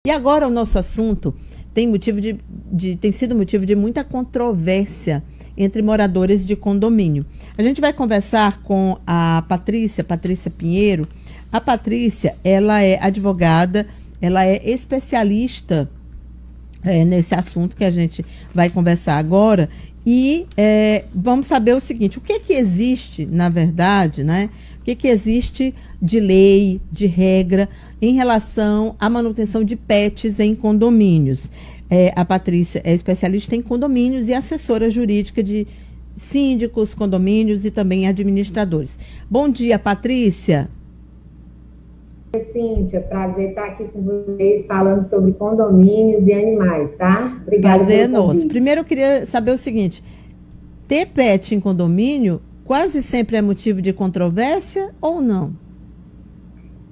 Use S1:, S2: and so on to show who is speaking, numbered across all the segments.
S1: E agora o nosso assunto tem sido motivo de muita controvérsia entre moradores de condomínio. A gente vai conversar com a Patrícia Pinheiro. A Patrícia, ela é advogada, ela é especialista nesse assunto que a gente vai conversar agora. E vamos saber o seguinte: o que existe, na verdade, né? O que existe de lei, de regra, em relação à manutenção de pets em condomínios? A Patrícia é especialista em condomínios e assessora jurídica de síndicos, condomínios e também administradores. Bom dia, Patrícia.
S2: Cíntia, prazer estar aqui com vocês falando sobre condomínios e animais, tá? Obrigada
S1: Prazer é
S2: pelo
S1: nosso.
S2: convite.
S1: Primeiro eu queria saber o seguinte: ter pet em condomínio quase sempre é motivo de controvérsia ou não?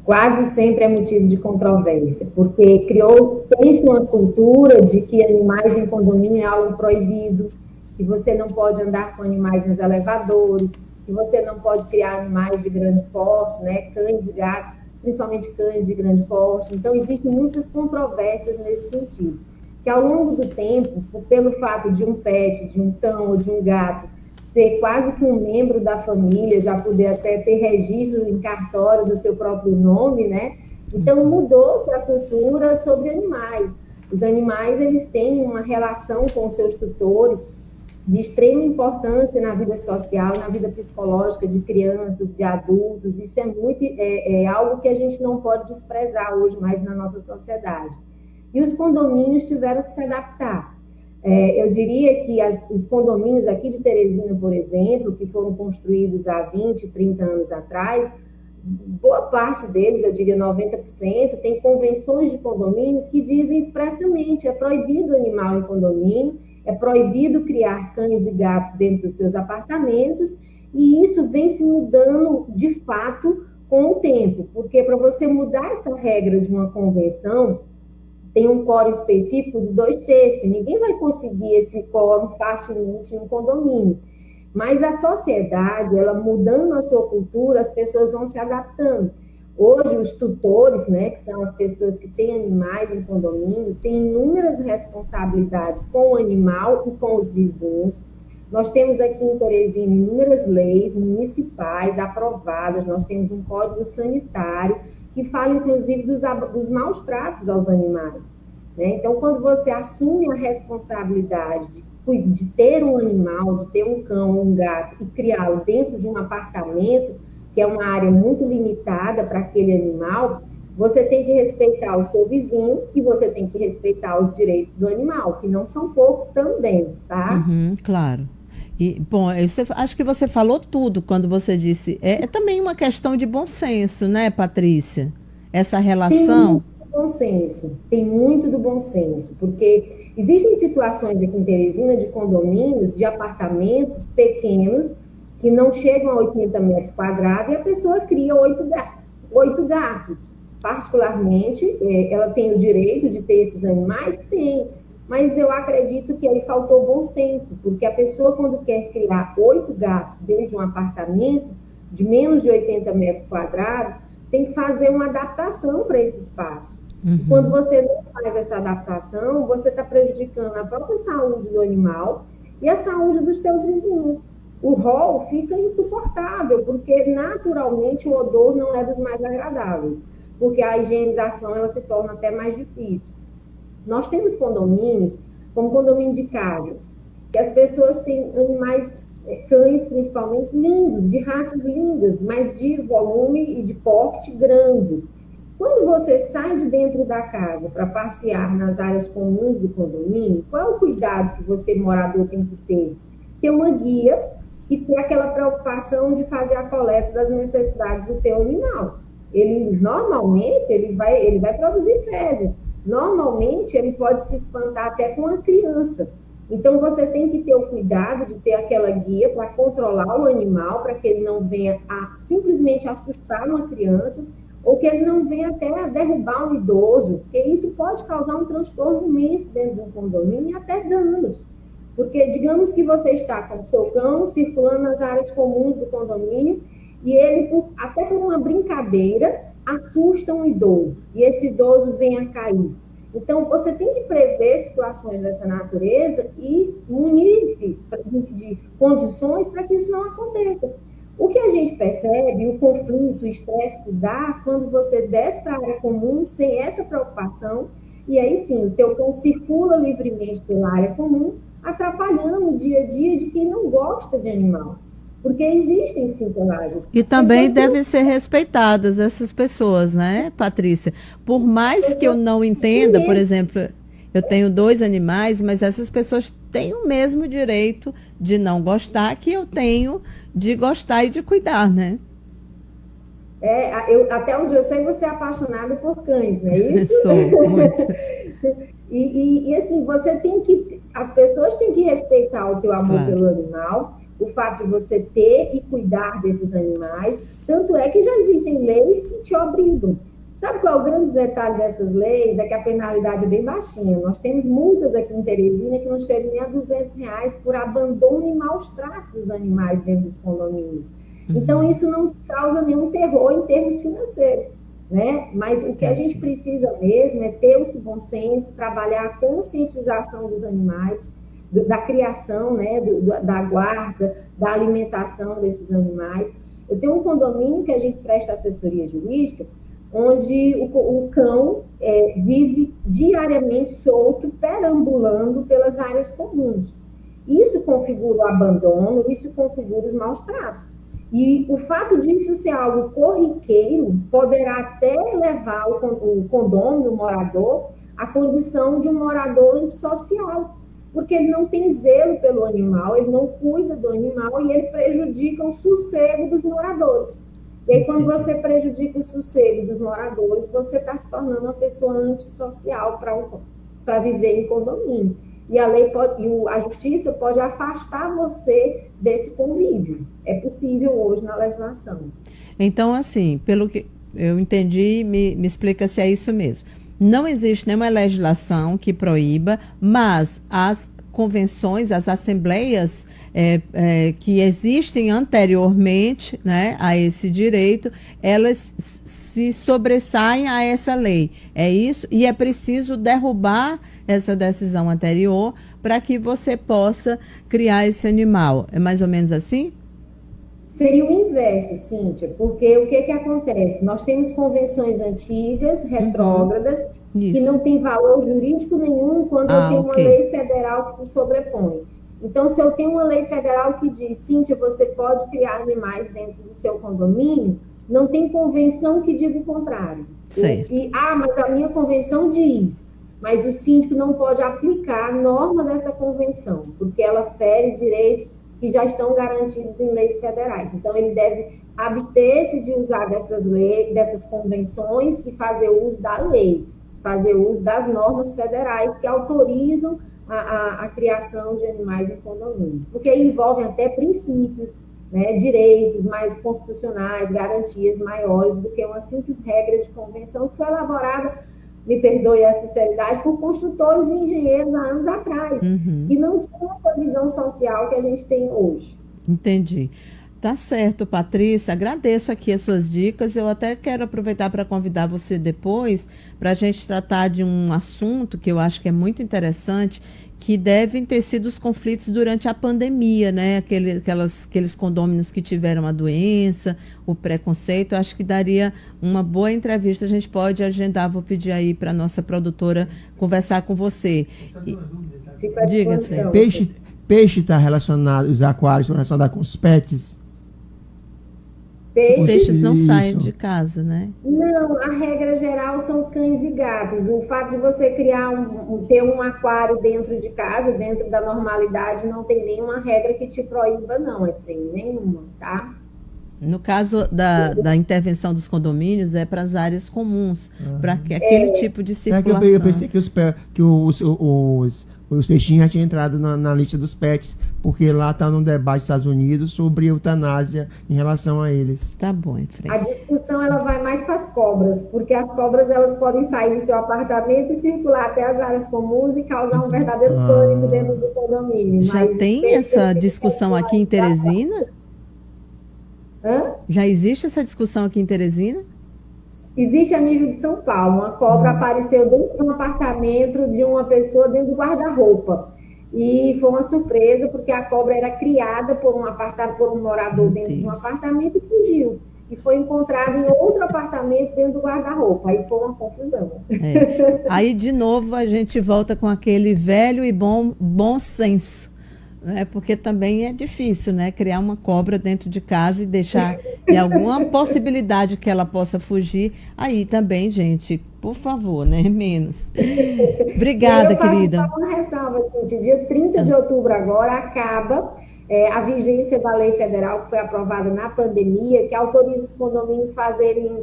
S2: Quase sempre é motivo de controvérsia, porque tem-se uma cultura de que animais em condomínio é algo proibido, que você não pode andar com animais nos elevadores, que você não pode criar animais de grande porte, né? Cães e gatos, principalmente cães de grande porte. Então, existem muitas controvérsias nesse sentido. Que ao longo do tempo, pelo fato de um pet, de um cão ou de um gato ser quase que um membro da família, já poder até ter registro em cartório do seu próprio nome, né? Então, mudou-se a cultura sobre animais. Os animais, eles têm uma relação com os seus tutores de extrema importância na vida social, na vida psicológica de crianças, de adultos. Isso é algo que a gente não pode desprezar hoje mais na nossa sociedade. E os condomínios tiveram que se adaptar. Eu diria que os condomínios aqui de Teresina, por exemplo, que foram construídos há 20, 30 anos atrás, boa parte deles, eu diria 90%, tem convenções de condomínio que dizem expressamente: é proibido animal em condomínio, é proibido criar cães e gatos dentro dos seus apartamentos, e isso vem se mudando de fato com o tempo, porque para você mudar essa regra de uma convenção, tem um quórum específico de 2/3. Ninguém vai conseguir esse quórum facilmente em um condomínio. Mas a sociedade, ela mudando a sua cultura, as pessoas vão se adaptando. Hoje, os tutores, né, que são as pessoas que têm animais em condomínio, têm inúmeras responsabilidades com o animal e com os vizinhos. Nós temos aqui em Teresina inúmeras leis municipais aprovadas, nós temos um código sanitário que fala, inclusive, dos maus tratos aos animais, né? Então, quando você assume a responsabilidade de ter um animal, de ter um cão, um gato, e criá-lo dentro de um apartamento, que é uma área muito limitada para aquele animal, você tem que respeitar o seu vizinho e você tem que respeitar os direitos do animal, que não são poucos também, tá?
S1: Uhum, claro. E, bom, acho que você falou tudo quando você disse. É também uma questão de bom senso, né, Patrícia? Essa
S2: Tem
S1: relação.
S2: muito do bom senso, tem muito do bom senso, porque existem situações aqui em Teresina de condomínios, de apartamentos pequenos, que não chegam a 80 metros quadrados, e a pessoa cria 8 gatos. Particularmente, ela tem o direito de ter esses animais? Tem. Mas eu acredito que aí faltou bom senso, porque a pessoa, quando quer criar 8 gatos dentro de um apartamento de menos de 80 metros quadrados, tem que fazer uma adaptação para esse espaço. E quando
S1: Uhum.
S2: você não faz essa adaptação, você está prejudicando a própria saúde do animal e a saúde dos teus vizinhos. O hall fica insuportável, porque naturalmente o odor não é dos mais agradáveis, porque a higienização ela se torna até mais difícil. Nós temos condomínios, como condomínio de casas, que as pessoas têm animais, cães principalmente, lindos, de raças lindas, mas de volume e de porte grande. Quando você sai de dentro da casa para passear nas áreas comuns do condomínio, qual é o cuidado que você, morador, tem que ter? Ter uma guia e ter aquela preocupação de fazer a coleta das necessidades do teu animal. Ele, normalmente, ele vai produzir fezes. Normalmente, ele pode se espantar até com a criança. Então, você tem que ter o cuidado de ter aquela guia para controlar o animal, para que ele não venha a simplesmente assustar uma criança, ou que ele não venha até a derrubar um idoso, porque isso pode causar um transtorno imenso dentro de um condomínio e até danos. Porque digamos que você está com o seu cão circulando nas áreas comuns do condomínio e ele, até por uma brincadeira, assusta um idoso e esse idoso vem a cair. Então, você tem que prever situações dessa natureza e munir-se de condições para que isso não aconteça. O que a gente percebe, o conflito, o estresse que dá quando você desce para a área comum sem essa preocupação, e aí sim, o teu cão circula livremente pela área comum, atrapalhando o dia a dia de quem não gosta de animal. Porque existem sim pelagens.
S1: E também devem ser respeitadas essas pessoas, né, Patrícia? Por mais que eu não entenda, por exemplo, eu tenho 2 animais, mas essas pessoas têm o mesmo direito de não gostar que eu tenho de gostar e de cuidar, né?
S2: Até onde eu sei, você é apaixonada por cães, não é isso?
S1: Sou, muito.
S2: E assim, as pessoas têm que respeitar o teu amor
S1: Claro.
S2: pelo animal, o fato de você ter e cuidar desses animais, tanto é que já existem leis que te obrigam. Sabe qual é o grande detalhe dessas leis? É que a penalidade é bem baixinha. Nós temos multas aqui em Teresina que não chegam nem a R$ 200 por abandono e maus tratos dos animais dentro dos condomínios. Então, isso não causa nenhum terror em termos financeiros, né? Mas o que a gente precisa mesmo é ter esse bom senso, trabalhar a conscientização dos animais, da criação, né? Da guarda, da alimentação desses animais. Eu tenho um condomínio que a gente presta assessoria jurídica, onde o cão vive diariamente solto, perambulando pelas áreas comuns. Isso configura o abandono, isso configura os maus tratos. E o fato disso ser algo corriqueiro poderá até levar o condômino, o morador, à condição de um morador antissocial, porque ele não tem zelo pelo animal, ele não cuida do animal e ele prejudica o sossego dos moradores. E aí, quando você prejudica o sossego dos moradores, você está se tornando uma pessoa antissocial para viver em condomínio. E a justiça pode afastar você desse convívio. É possível hoje na legislação.
S1: Então, assim, pelo que eu entendi, me explica se é isso mesmo. Não existe nenhuma legislação que proíba, mas as convenções, as assembleias que existem anteriormente, né, a esse direito, elas se sobressaem a essa lei. É isso? E é preciso derrubar essa decisão anterior para que você possa criar esse animal. É mais ou menos assim?
S2: Seria o inverso, Cíntia, porque o que acontece? Nós temos convenções antigas, retrógradas, que não tem valor jurídico nenhum quando eu tenho uma lei federal que se sobrepõe. Então, se eu tenho uma lei federal que diz, Cíntia, você pode criar animais dentro do seu condomínio, não tem convenção que diga o contrário.
S1: Certo.
S2: Mas a minha convenção diz, mas o síndico não pode aplicar a norma dessa convenção, porque ela fere direitos que já estão garantidos em leis federais. Então, ele deve abster-se de usar dessas leis, dessas convenções e fazer uso da lei, fazer uso das normas federais que autorizam a criação de animais em condomínios, porque envolvem até princípios, né, direitos mais constitucionais, garantias maiores do que uma simples regra de convenção que foi elaborada, me perdoe a sinceridade, por construtores e engenheiros há anos atrás, que não tinham essa visão social que a gente tem hoje.
S1: Entendi. Tá certo, Patrícia. Agradeço aqui as suas dicas. Eu até quero aproveitar para convidar você depois para a gente tratar de um assunto que eu acho que é muito interessante, que devem ter sido os conflitos durante a pandemia, né? Aqueles condôminos que tiveram a doença, o preconceito. Eu acho que daria uma boa entrevista. A gente pode agendar, vou pedir aí para a nossa produtora conversar com você. Diga, Fred.
S3: Peixe está relacionado, os aquários estão relacionados com os pets?
S1: Os peixes não saem de casa, né?
S2: Não, a regra geral são cães e gatos. O fato de você ter um aquário dentro de casa, dentro da normalidade, não tem nenhuma regra que te proíba, não, Efraim, nenhuma, tá?
S1: No caso da intervenção dos condomínios, é para as áreas comuns, para aquele tipo de circulação.
S3: Eu pensei que os peixinhos já tinham entrado na lista dos pets, porque lá está num debate nos Estados Unidos sobre eutanásia em relação a eles.
S1: Tá bom, Efraim.
S2: A discussão ela vai mais para as cobras, porque as cobras elas podem sair do seu apartamento e circular até as áreas comuns e causar um verdadeiro pânico dentro do condomínio.
S1: Já tem essa discussão aqui em Teresina?
S2: Hã?
S1: Já existe essa discussão aqui em Teresina?
S2: Existe a nível de São Paulo. Uma cobra apareceu dentro de um apartamento de uma pessoa dentro do guarda-roupa. E foi uma surpresa, porque a cobra era criada por um morador dentro de um apartamento e fugiu. E foi encontrada em outro apartamento dentro do guarda-roupa. Aí foi uma confusão.
S1: Aí, de novo, a gente volta com aquele velho e bom senso. Né? Porque também é difícil, né? Criar uma cobra dentro de casa e deixar de alguma possibilidade que ela possa fugir. Aí também, gente, por favor, né? Menos. Obrigada, querida.
S2: Só uma ressalva, gente. Dia 30 de outubro agora acaba a vigência da lei federal que foi aprovada na pandemia, que autoriza os condomínios fazerem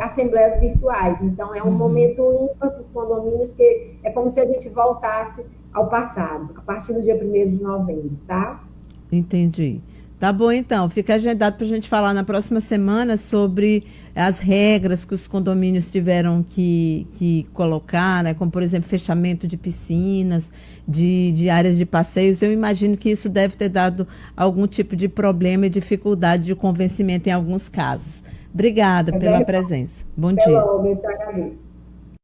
S2: assembleias virtuais. Então, é um momento ímpar para os condomínios, que é como se a gente voltasse ao passado, a partir do dia 1º de novembro, tá?
S1: Entendi. Tá bom, então. Fica agendado para a gente falar na próxima semana sobre as regras que os condomínios tiveram que colocar, né? Como, por exemplo, fechamento de piscinas, de áreas de passeios. Eu imagino que isso deve ter dado algum tipo de problema e dificuldade de convencimento em alguns casos. Obrigada pela presença. Bom dia.
S2: Eu te agradeço.